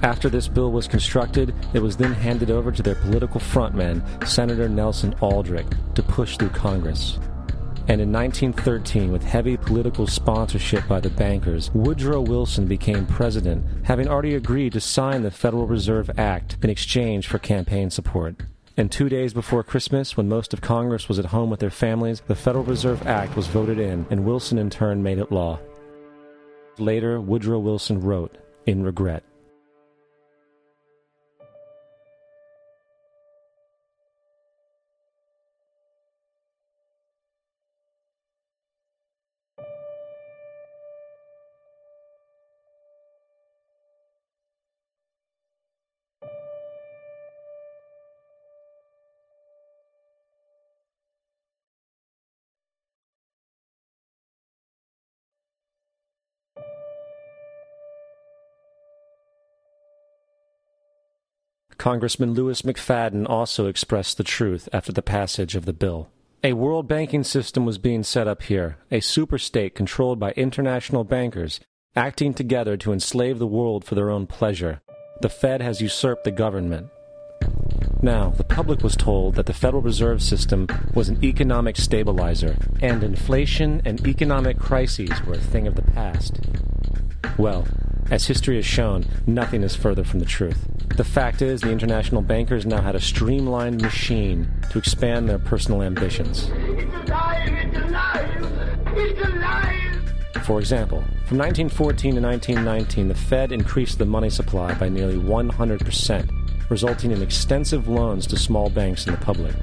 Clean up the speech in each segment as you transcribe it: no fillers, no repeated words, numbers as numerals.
After this bill was constructed, it was then handed over to their political frontman, Senator Nelson Aldrich, to push through Congress. And in 1913, with heavy political sponsorship by the bankers, Woodrow Wilson became president, having already agreed to sign the Federal Reserve Act in exchange for campaign support. And 2 days before Christmas, when most of Congress was at home with their families, the Federal Reserve Act was voted in, and Wilson in turn made it law. Later, Woodrow Wilson wrote, in regret, Congressman Louis McFadden also expressed the truth after the passage of the bill. A world banking system was being set up here, a superstate controlled by international bankers, acting together to enslave the world for their own pleasure. The Fed has usurped the government. Now, the public was told that the Federal Reserve System was an economic stabilizer, and inflation and economic crises were a thing of the past. Well, as history has shown, nothing is further from the truth. The fact is, the international bankers now had a streamlined machine to expand their personal ambitions. It's alive! It's alive! It's alive! For example, from 1914 to 1919, the Fed increased the money supply by nearly 100%, resulting in extensive loans to small banks and the public.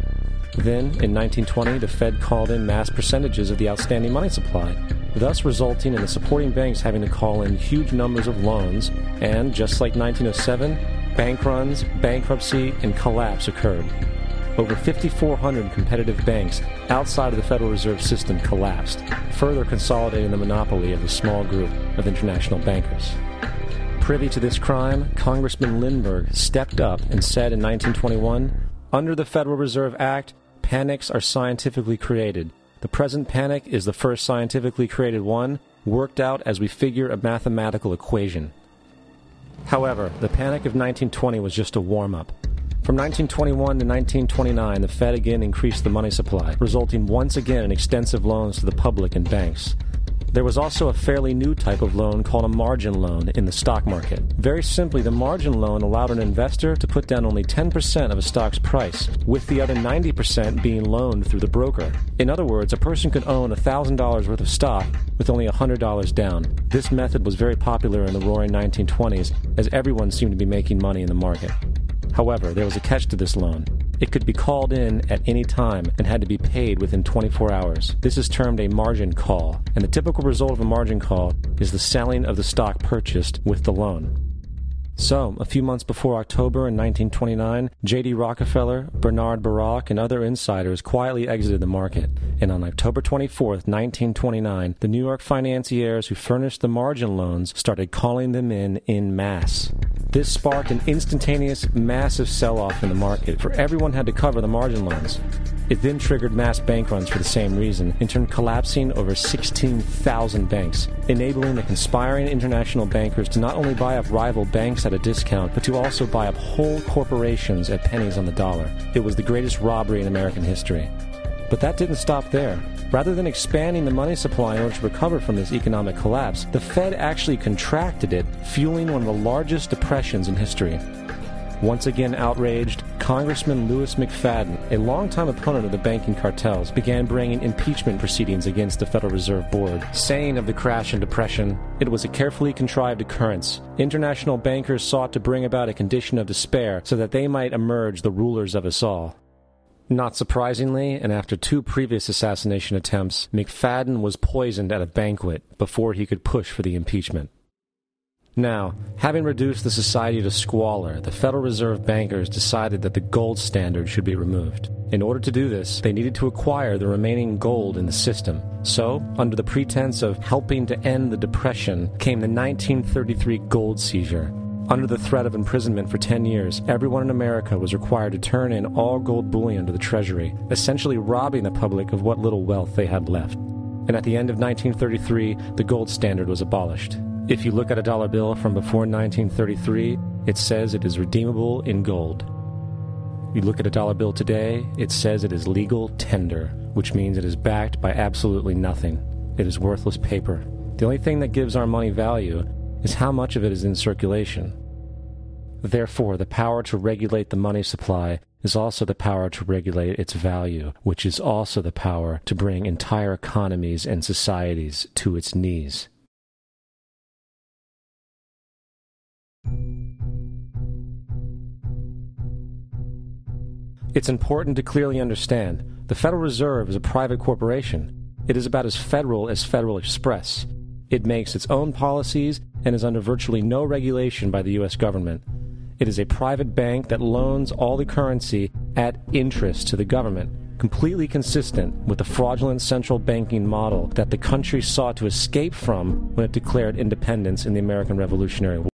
Then, in 1920, the Fed called in mass percentages of the outstanding money supply, thus resulting in the supporting banks having to call in huge numbers of loans, and, just like 1907, bank runs, bankruptcy, and collapse occurred. Over 5,400 competitive banks outside of the Federal Reserve System collapsed, further consolidating the monopoly of the small group of international bankers. Privy to this crime, Congressman Lindbergh stepped up and said in 1921, "Under the Federal Reserve Act, panics are scientifically created. The present panic is the first scientifically created one, worked out as we figure a mathematical equation." However, the panic of 1920 was just a warm-up. From 1921 to 1929, the Fed again increased the money supply, resulting once again in extensive loans to the public and banks. There was also a fairly new type of loan called a margin loan in the stock market. Very simply, the margin loan allowed an investor to put down only 10% of a stock's price, with the other 90% being loaned through the broker. In other words, a person could own $1,000 worth of stock with only $100 down. This method was very popular in the roaring 1920s, as everyone seemed to be making money in the market. However, there was a catch to this loan. It could be called in at any time and had to be paid within 24 hours. This is termed a margin call, and the typical result of a margin call is the selling of the stock purchased with the loan. So, a few months before October in 1929, J.D. Rockefeller, Bernard Baruch, and other insiders quietly exited the market, and on October 24, 1929, the New York financiers who furnished the margin loans started calling them in masse. This sparked an instantaneous, massive sell-off in the market, for everyone had to cover the margin loans. It then triggered mass bank runs for the same reason, in turn collapsing over 16,000 banks, enabling the conspiring international bankers to not only buy up rival banks at a discount, but to also buy up whole corporations at pennies on the dollar. It was the greatest robbery in American history. But that didn't stop there. Rather than expanding the money supply in order to recover from this economic collapse, the Fed actually contracted it, fueling one of the largest depressions in history. Once again outraged, Congressman Louis McFadden, a longtime opponent of the banking cartels, began bringing impeachment proceedings against the Federal Reserve Board, saying of the crash and depression, "It was a carefully contrived occurrence. International bankers sought to bring about a condition of despair so that they might emerge the rulers of us all." Not surprisingly, and after 2 previous assassination attempts, McFadden was poisoned at a banquet before he could push for the impeachment. Now, having reduced the society to squalor, the Federal Reserve bankers decided that the gold standard should be removed. In order to do this, they needed to acquire the remaining gold in the system. So, under the pretense of helping to end the Depression, came the 1933 gold seizure. Under the threat of imprisonment for 10 years, everyone in America was required to turn in all gold bullion to the Treasury, essentially robbing the public of what little wealth they had left. And at the end of 1933, the gold standard was abolished. If you look at a dollar bill from before 1933, it says it is redeemable in gold. You look at a dollar bill today, it says it is legal tender, which means it is backed by absolutely nothing. It is worthless paper. The only thing that gives our money value is how much of it is in circulation. Therefore, the power to regulate the money supply is also the power to regulate its value, which is also the power to bring entire economies and societies to its knees. It's important to clearly understand the Federal Reserve is a private corporation. It is about as Federal Express. It makes its own policies and is under virtually no regulation by the U.S. government. It is a private bank that loans all the currency at interest to the government, completely consistent with the fraudulent central banking model that the country sought to escape from when it declared independence in the American Revolutionary War.